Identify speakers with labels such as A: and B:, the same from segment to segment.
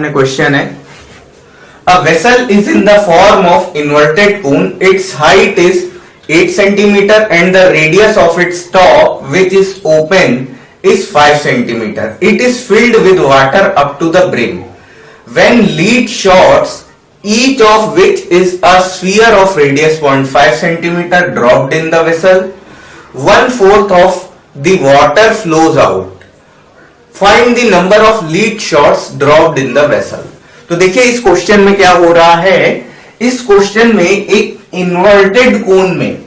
A: Question है, a vessel is in the form of inverted cone. Its height is 8 centimeter and the radius of its top, which is open, is 5 centimeter. It is filled with water up to the brim. When lead shots, each of which is a sphere of radius 0.5 centimeter dropped in the vessel, 1/4 of the water flows out. Find the number of lead shots dropped in the vessel. तो देखिए इस question में क्या हो रहा है, इस question में एक इन्वर्टेड कोन में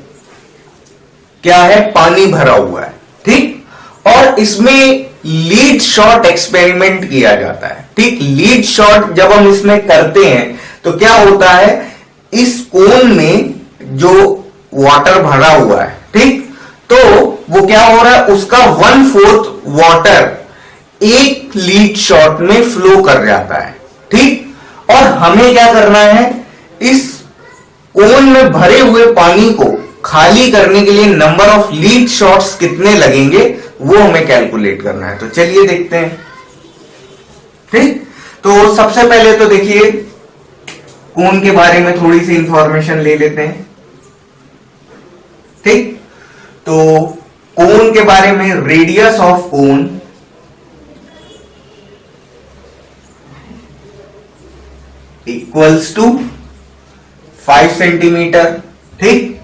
A: क्या है, पानी भरा हुआ है, ठीक, और इसमें लीड शॉट एक्सपेरिमेंट किया जाता है, ठीक। लीड शॉट जब हम इसमें करते हैं तो क्या होता है, इस कोन में जो वाटर भरा हुआ है, ठीक, तो वो क्या हो रहा है, उसका 1/4 वाटर एक लीड शॉट में फ्लो कर जाता है, ठीक। और हमें क्या करना है, इस कोन में भरे हुए पानी को खाली करने के लिए नंबर ऑफ लीड शॉट्स कितने लगेंगे वो हमें कैलकुलेट करना है। तो चलिए देखते हैं, ठीक। तो सबसे पहले तो देखिए कोन के बारे में थोड़ी सी इंफॉर्मेशन ले लेते हैं, ठीक। तो कोन के बारे में, radius of cone equals to 5 centimetre, ठीक।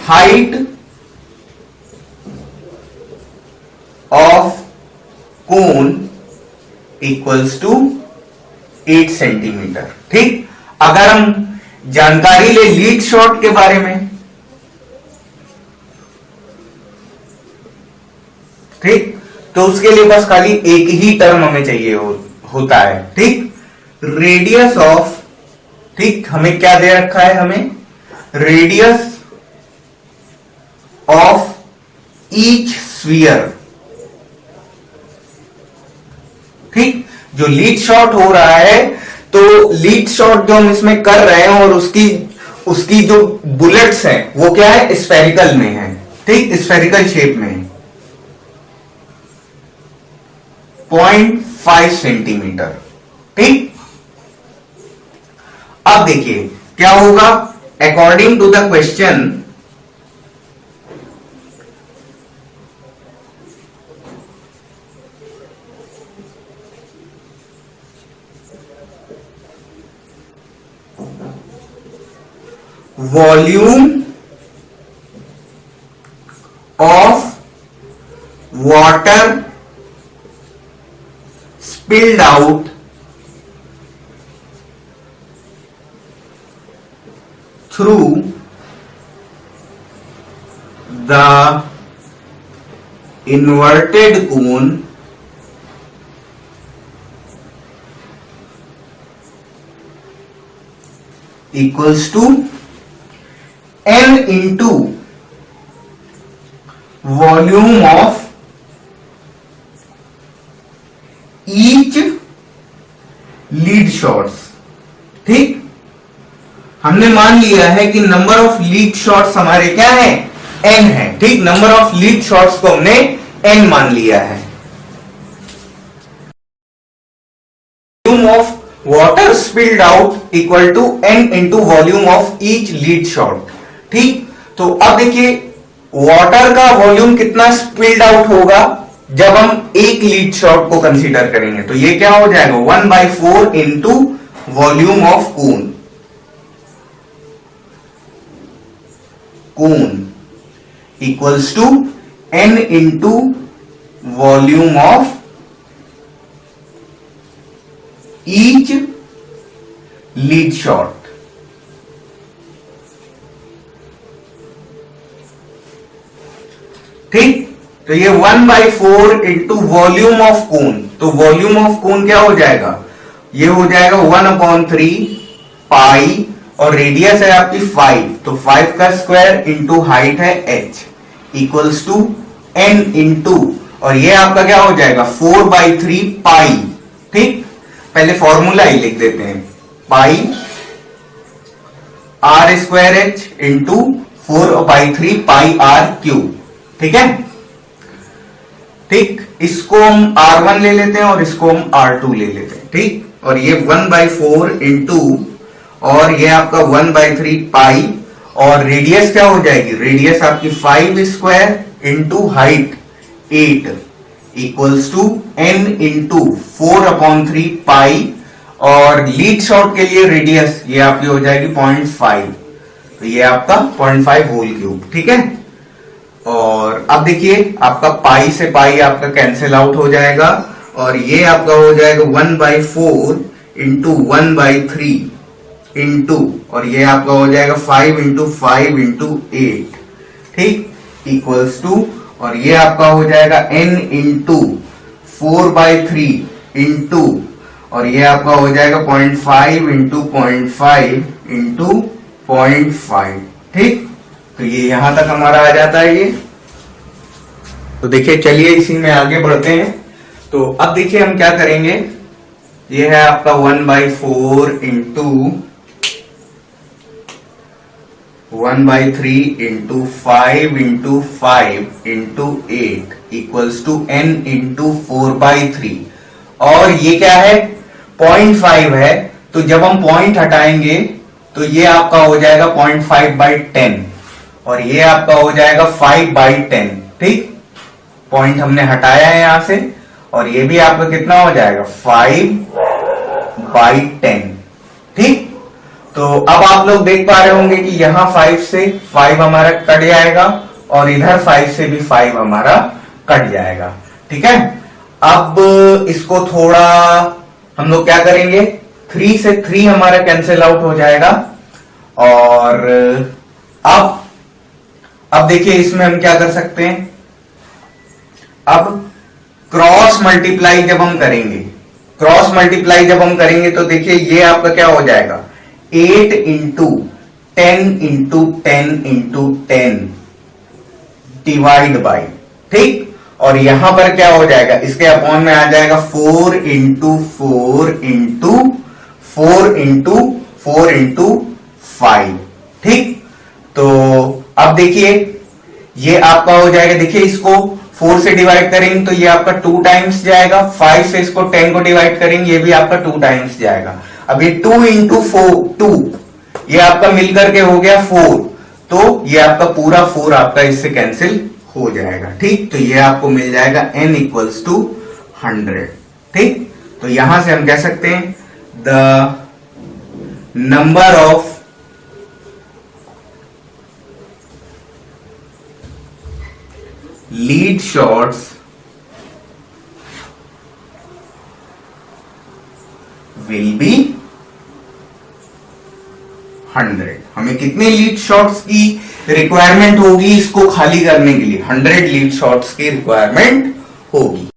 A: Height of cone equals to 8 centimetre, ठीक। अगर हम जानकारी ले लीड शॉट के बारे में, ठीक, तो उसके लिए बस खाली एक ही टर्म हमें चाहिए होता है, ठीक। रेडियस ऑफ, ठीक, हमें क्या दे रखा है, हमें रेडियस ऑफ ईच स्फीयर, ठीक। जो लीड शॉट हो रहा है, तो लीड शॉट जो हम इसमें कर रहे हैं और उसकी जो बुलेट्स हैं वो क्या है, स्फेरिकल में है, ठीक, स्फेरिकल शेप में है, 0.5 सेंटीमीटर, ठीक। अब देखिए क्या होगा, according to the question volume of water spilled out through the inverted cone equals to n into volume of each lead shots, ठीक। हमने मान लिया है कि नंबर ऑफ लीड शॉट्स हमारे क्या है, n है, ठीक। नंबर ऑफ लीड शॉट्स को हमने n मान लिया है। Volume of water spilled out equal to n into volume of each lead shot, ठीक। तो अब देखिए वाटर का वॉल्यूम कितना स्पिल्ड आउट होगा जब हम एक लीड शॉट को कंसीडर करेंगे, तो ये क्या हो जाएगा, 1/4 into volume of cone equals to n into volume of each lead shot, ठीक। तो ये 1/4 इंटू वॉल्यूम ऑफ कोन, तो वॉल्यूम ऑफ कोन क्या हो जाएगा, ये हो जाएगा 1/3 पाई, और रेडियस है आपकी 5, तो 5 का स्क्वायर इंटू हाइट है h equals to n into, और ये आपका क्या हो जाएगा 4/3 पाई, ठीक। पहले फॉर्मूला ही लिख देते हैं, पाई r² h इंटू 4/3 पाई r क्यूब, ठीक है। ठीक, इसको हम R1 ले लेते हैं और इसको हम R2 ले लेते हैं। ठीक, और ये 1/4 इंटू और ये आपका 1/3 पाई और रेडियस क्या हो जाएगी, रेडियस आपकी 5 square into height 8 equals to n into 4/3 pi और लीड शॉट के लिए रेडियस ये आपकी हो जाएगी 0.5, तो ये आपका 0.5 होल क्यूब। ठीक है, और अब देखिए आपका पाई से पाई आपका कैंसिल आउट हो जाएगा और ये आपका हो जाएगा 1/4 इंटू 1/3 इंटू और ये आपका हो जाएगा 5 इंटू 5 इंटू 8, ठीक, इक्वल्स टू और ये आपका हो जाएगा n इंटू 4/3 इंटू और ये आपका हो जाएगा 0.5 इंटू 0.5 इंटू 0.5। ठीक, तो ये यहां तक हमारा आ जाता है ये। तो देखिए चलिए इसी में आगे बढ़ते हैं। तो अब देखिए हम क्या करेंगे, ये है आपका 1/4 into 1/3 into 5 into 5 into 8 equals to n into 4/3 और ये क्या है 0.5 है, तो जब हम पॉइंट हटाएंगे तो ये आपका हो जाएगा 0.5/10 और ये आपका हो जाएगा 5/10। ठीक, पॉइंट हमने हटाया है यहां से और ये भी आपका कितना हो जाएगा 5/10। ठीक, तो अब आप लोग देख पा रहे होंगे कि यहां 5 से 5 हमारा कट जाएगा और इधर 5 से भी 5 हमारा कट जाएगा। ठीक है, अब इसको थोड़ा हम लोग क्या करेंगे, 3 से 3 हमारा कैंसिल आउट हो जाएगा और अब देखिए इसमें हम क्या कर सकते हैं, अब क्रॉस मल्टीप्लाई जब हम करेंगे तो देखिए ये आपका क्या हो जाएगा 8 into 10 into 10 into 10 divide by, ठीक, और यहां पर क्या हो जाएगा इसके अपॉन में आ जाएगा 4 इंटू 4 इंटू 4 इंटू 4 इंटू 5। ठीक, तो अब देखिए ये आपका हो जाएगा, देखिए इसको 4 से डिवाइड करेंगे तो ये आपका 2 टाइम्स जाएगा, 5 से इसको 10 को डिवाइड करेंगे ये भी आपका 2 टाइम्स जाएगा। अब ये 2 इंटू 2 ये आपका मिलकर के हो गया 4, तो ये आपका पूरा 4 आपका इससे कैंसिल हो जाएगा। ठीक, तो ये आपको मिल जाएगा n इक्वल्स टू 100। ठीक, तो यहां से हम कह सकते हैं the number of lead shots will be 100। हमें कितने लीड शॉट्स की रिक्वायरमेंट होगी इसको खाली करने के लिए, 100 लीड शॉट्स की रिक्वायरमेंट होगी।